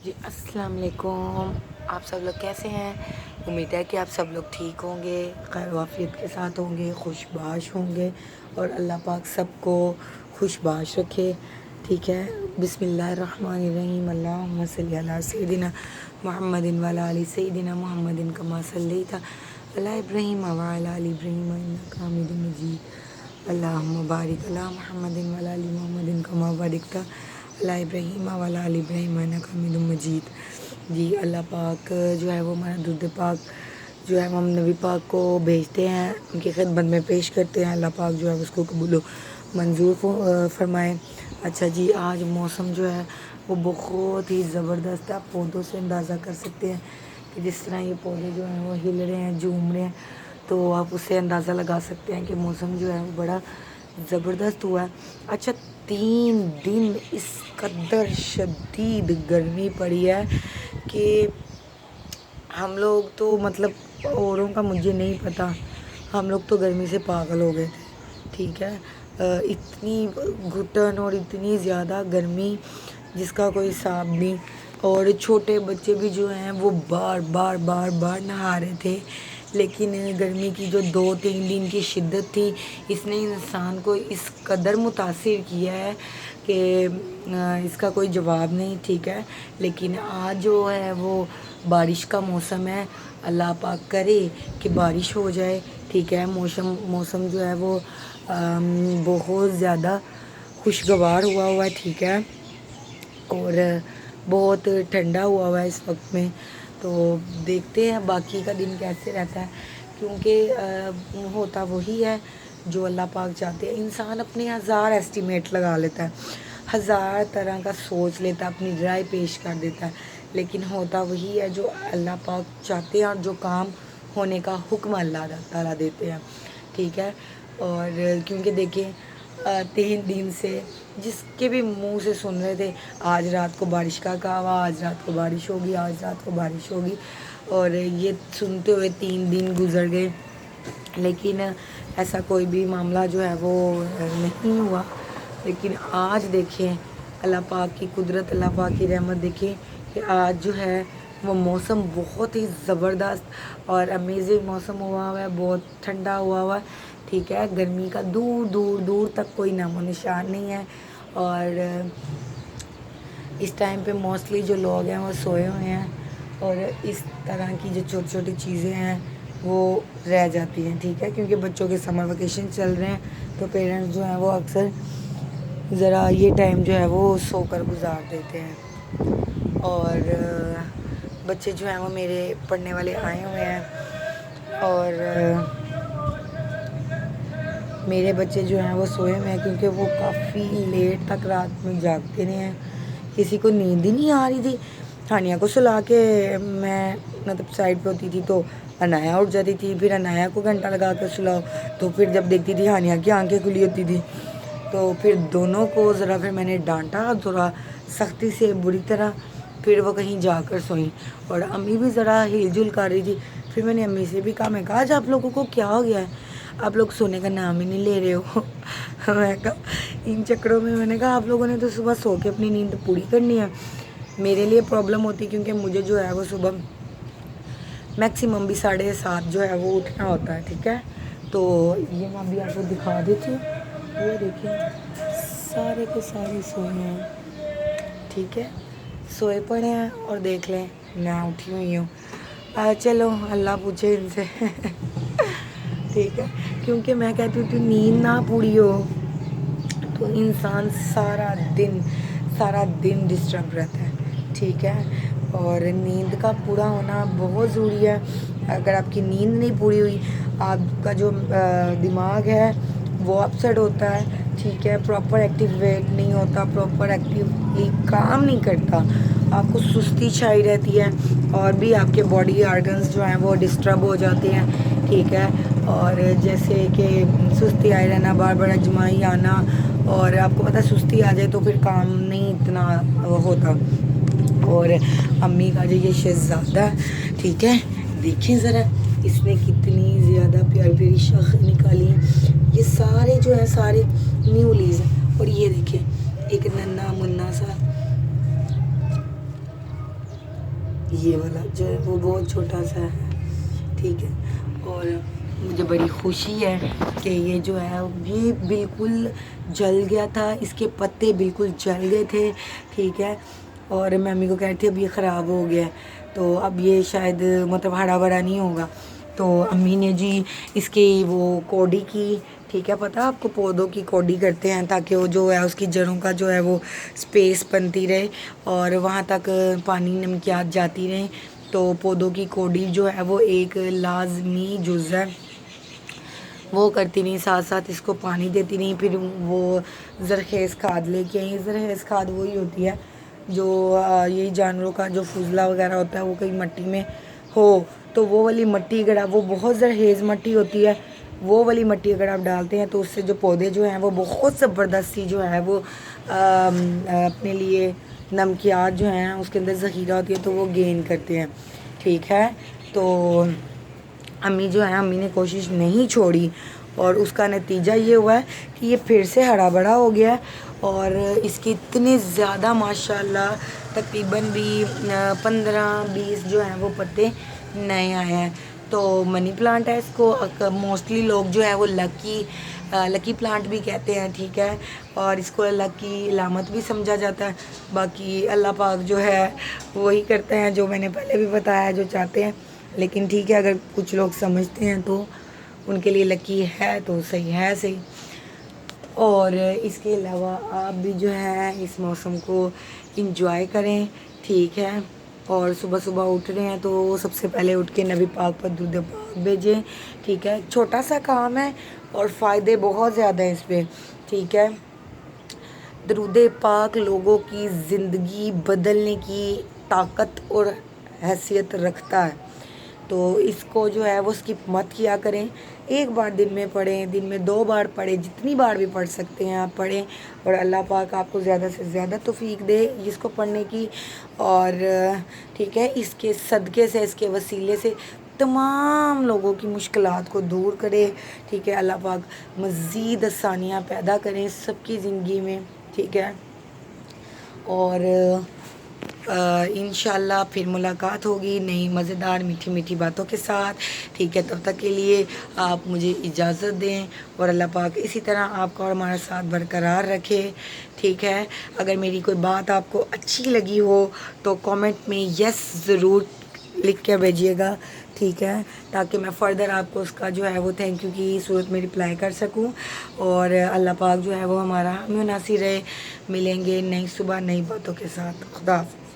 جی السلام علیکم. آپ سب لوگ کیسے ہیں؟ امید ہے کہ آپ سب لوگ ٹھیک ہوں گے، خیر و عافیت کے ساتھ ہوں گے، خوش باش ہوں گے اور اللہ پاک سب کو خوش باش رکھے. ٹھیک ہے. بسم اللہ الرحمن الرحیم. اللہم صلی علی سیدنا محمد وعلی آل سیدنا محمد کما صلیت علی ابراہیم وعلی آل ابراہیم انک حمید مجید. اللہم بارک علی محمد وعلی آل محمد کما بارکت علی ابراہیم وعلی آل ابراہیم انک حمید مجید. جی اللہ پاک جو ہے وہ ہمارا درود پاک جو ہے ہم نبی پاک کو بھیجتے ہیں، ان کی خدمت میں پیش کرتے ہیں. اللہ پاک جو ہے اس کو قبول و منظور فرمائے. اچھا جی، آج موسم جو ہے وہ بہت ہی زبردست ہے. آپ پودوں سے اندازہ کر سکتے ہیں کہ جس طرح یہ پودے جو ہیں وہ ہل رہے ہیں، جھوم رہے ہیں، تو آپ اس سے اندازہ لگا سکتے ہیں کہ موسم جو ہے وہ بڑا زبردست ہوا ہے. اچھا، 3 دن اس قدر شدید گرمی پڑی ہے کہ ہم لوگ تو مطلب اوروں کا مجھے نہیں پتہ، ہم لوگ تو گرمی سے پاگل ہو گئے تھے. ٹھیک ہے. اتنی گھٹن اور اتنی زیادہ گرمی جس کا کوئی حساب نہیں. اور چھوٹے بچے بھی جو ہیں وہ بار بار بار بار نہا رہے تھے. لیکن گرمی کی جو 2-3 دن کی شدت تھی، اس نے انسان کو اس قدر متاثر کیا ہے کہ اس کا کوئی جواب نہیں. ٹھیک ہے. لیکن آج جو ہے وہ بارش کا موسم ہے. اللہ پاک کرے کہ بارش ہو جائے. ٹھیک ہے. موسم جو ہے وہ بہت زیادہ خوشگوار ہوا ہے. ٹھیک ہے. اور بہت ٹھنڈا ہوا ہے اس وقت میں. تو دیکھتے ہیں باقی کا دن کیسے رہتا ہے، کیونکہ ہوتا وہی ہے جو اللہ پاک چاہتے ہیں. انسان اپنے ہزار ایسٹیمیٹ لگا لیتا ہے، ہزار طرح کا سوچ لیتا ہے، اپنی رائے پیش کر دیتا ہے، لیکن ہوتا وہی ہے جو اللہ پاک چاہتے ہیں اور جو کام ہونے کا حکم اللہ تعالیٰ دیتے ہیں. ٹھیک ہے. اور کیونکہ دیکھیں 3 دن سے جس کے بھی منہ سے سن رہے تھے آج رات کو بارش کا کہا ہوا، آج رات کو بارش ہوگی، آج رات کو بارش ہوگی، اور یہ سنتے ہوئے 3 دن گزر گئے. لیکن ایسا کوئی بھی معاملہ جو ہے وہ نہیں ہوا. لیکن آج دیکھیں اللہ پاک کی قدرت، اللہ پاک کی رحمت. دیکھیں کہ آج جو ہے وہ موسم بہت ہی زبردست اور امیزنگ موسم ہوا ہے، بہت ٹھنڈا ہوا ہے. ٹھیک ہے. گرمی کا دور دور دور تک کوئی نام و نشان نہیں ہے. اور اس ٹائم پہ موسٹلی جو لوگ ہیں وہ سوئے ہوئے ہیں، اور اس طرح کی جو چھوٹی چھوٹی چیزیں ہیں وہ رہ جاتی ہیں. ٹھیک ہے. کیونکہ بچوں کے سمر ویکیشن چل رہے ہیں، تو پیرنٹس جو ہیں وہ اکثر ذرا یہ ٹائم جو ہے وہ سو کر گزار دیتے ہیں. اور بچے جو ہیں وہ میرے پڑھنے والے آئے ہوئے ہیں، اور میرے بچے جو ہیں وہ سوئے ہوئے ہیں کیونکہ وہ کافی لیٹ تک رات میں جاگتے رہے ہیں. کسی کو نیند ہی نہیں آ رہی تھی. ہانیہ کو سلا کے میں مطلب سائڈ پہ ہوتی تھی تو عنایا اٹھ جاتی تھی، پھر عنایا کو گھنٹہ لگا کے سلاؤ تو پھر جب دیکھتی تھی ہانیہ کی آنکھیں کھلی ہوتی تھی، تو پھر دونوں کو ذرا پھر میں نے ڈانٹا تھوڑا سختی سے بری طرح. پھر وہ کہیں جا کر سوئیں، اور امی بھی ذرا ہل جل کر رہی تھی. پھر میں نے امی سے بھی کہا، میں کہا آج آپ لوگوں کو کیا ہو گیا ہے، آپ لوگ سونے کا نام ہی نہیں لے رہے ہو. میں کہا ان چکروں میں نے کہا آپ لوگوں نے تو صبح سو کے اپنی نیند پوری کرنی ہے. میرے لیے پرابلم ہوتی کیونکہ مجھے جو ہے وہ صبح میکسیمم بھی 7:30 جو ہے وہ اٹھنا ہوتا ہے. ٹھیک ہے. تو یہ میں ابھی آپ کو دکھا دیتی ہوں. وہ دیکھیں سارے کے سارے سوئے ہیں. ٹھیک ہے. سوئے پڑے ہیں، اور دیکھ لیں میں اٹھی ہوئی ہوں. چلو اللہ پوچھے ان سے. ٹھیک ہے. کیونکہ میں کہتی ہوں کہ نیند نہ پوری ہو تو انسان سارا دن ڈسٹرب رہتا ہے. ٹھیک ہے. اور نیند کا پورا ہونا بہت ضروری ہے. اگر آپ کی نیند نہیں پوری ہوئی، آپ کا جو دماغ ہے وہ اپسیٹ ہوتا ہے. ٹھیک ہے. پراپر ایکٹیویٹ نہیں ہوتا، پراپر ایکٹیولی کام نہیں کرتا، آپ کو سستی چھائی رہتی ہے، اور بھی آپ کے باڈی آرگنز جو ہیں وہ ڈسٹرب ہو جاتے ہیں. ٹھیک ہے. اور جیسے کہ سستی آئی رہنا، بار بار اجمائی آنا، اور آپ کو پتہ سستی آ جائے تو پھر کام نہیں اتنا ہوتا. اور امی کا جو یہ شہزادہ ہے، ٹھیک ہے، دیکھیں ذرا اس نے کتنی زیادہ پیاری پیاری شاخیں نکالی ہیں. یہ سارے جو ہیں سارے نیو لیز ہیں. اور یہ دیکھیں ایک ننا منا سا یہ والا جو ہے وہ بہت چھوٹا سا ہے، ٹھیک ہے. اور مجھے بڑی خوشی ہے کہ یہ جو ہے یہ بالکل جل گیا تھا، اس کے پتے بالکل جل گئے تھے، ٹھیک ہے. اور میں امی کو کہہ رہی تھی اب یہ خراب ہو گیا ہے، تو اب یہ شاید مطلب ہرا بھرا نہیں ہوگا. تو امی نے جی اس کی وہ کوڈی کی، ٹھیک ہے. پتہ آپ کو پودوں کی کوڈی کرتے ہیں تاکہ وہ جو ہے اس کی جڑوں کا جو ہے وہ سپیس بنتی رہے اور وہاں تک پانی نمکیات جاتی رہیں. تو پودوں کی کوڈی جو ہے وہ ایک لازمی جز ہے، وہ کرتی نہیں، ساتھ ساتھ اس کو پانی دیتی نہیں. پھر وہ زرخیز کھاد لے کے آئی. زرخیز کھاد وہی ہوتی ہے جو یہی جانوروں کا جو فضلہ وغیرہ ہوتا ہے وہ کہیں مٹی میں ہو تو وہ والی مٹی اگر آپ، وہ بہت زرخیز مٹی ہوتی ہے، وہ والی مٹی اگر آپ ڈالتے ہیں تو اس سے جو پودے جو ہیں وہ بہت زبردستی جو ہے وہ اپنے لیے نمکیات جو ہیں اس کے اندر ذخیرہ ہوتی ہے تو وہ گین کرتے ہیں، ٹھیک ہے. تو امی جو ہے، امی نے کوشش نہیں چھوڑی اور اس کا نتیجہ یہ ہوا ہے کہ یہ پھر سے ہرا بھرا ہو گیا ہے اور اس کی اتنے زیادہ ماشاء اللہ تقریباً بھی 15-20 جو ہیں وہ پتے نئے آئے ہیں. تو منی پلانٹ ہے، اس کو موسٹلی لوگ جو ہے وہ لکی پلانٹ بھی کہتے ہیں، ٹھیک ہے. اور اس کو اللہ کی علامت بھی سمجھا جاتا ہے. باقی اللہ پاک جو ہے وہی کرتے ہیں جو میں نے پہلے بھی بتایا جو چاہتے ہیں. لیکن ٹھیک ہے، اگر کچھ لوگ سمجھتے ہیں تو ان کے لیے لکی ہے تو صحیح ہے صحیح. اور اس کے علاوہ آپ بھی جو ہے اس موسم کو انجوائے کریں، ٹھیک ہے. اور صبح صبح اٹھ رہے ہیں تو سب سے پہلے اٹھ کے نبی پاک پر درود پاک بھیجیں، ٹھیک ہے. چھوٹا سا کام ہے اور فائدے بہت زیادہ ہیں اس پہ، ٹھیک ہے. درود پاک لوگوں کی زندگی بدلنے کی طاقت اور حیثیت رکھتا ہے. تو اس کو جو ہے وہ اسکپ مت کیا کریں. ایک بار دن میں پڑھیں، دن میں 2 بار پڑھیں، جتنی بار بھی پڑھ سکتے ہیں آپ پڑھیں. اور اللہ پاک آپ کو زیادہ سے زیادہ توفیق دے اس کو پڑھنے کی. اور ٹھیک ہے، اس کے صدقے سے، اس کے وسیلے سے تمام لوگوں کی مشکلات کو دور کرے، ٹھیک ہے. اللہ پاک مزید آسانیاں پیدا کریں سب کی زندگی میں، ٹھیک ہے. اور انشاءاللہ پھر ملاقات ہوگی نئی مزیدار میٹھی میٹھی باتوں کے ساتھ، ٹھیک ہے. تب تک کے لیے آپ مجھے اجازت دیں اور اللہ پاک اسی طرح آپ کا اور ہمارا ساتھ برقرار رکھے، ٹھیک ہے. اگر میری کوئی بات آپ کو اچھی لگی ہو تو کامنٹ میں یس ضرور لکھ کے بھیجیے گا، ٹھیک ہے، تاکہ میں فردر آپ کو اس کا جو ہے وہ تھینک یو کی صورت میں رپلائی کر سکوں. اور اللہ پاک جو ہے وہ ہمارا حامی و ناصر رہے. ملیں گے نئی صبح نئی باتوں کے ساتھ. خدا حافظ.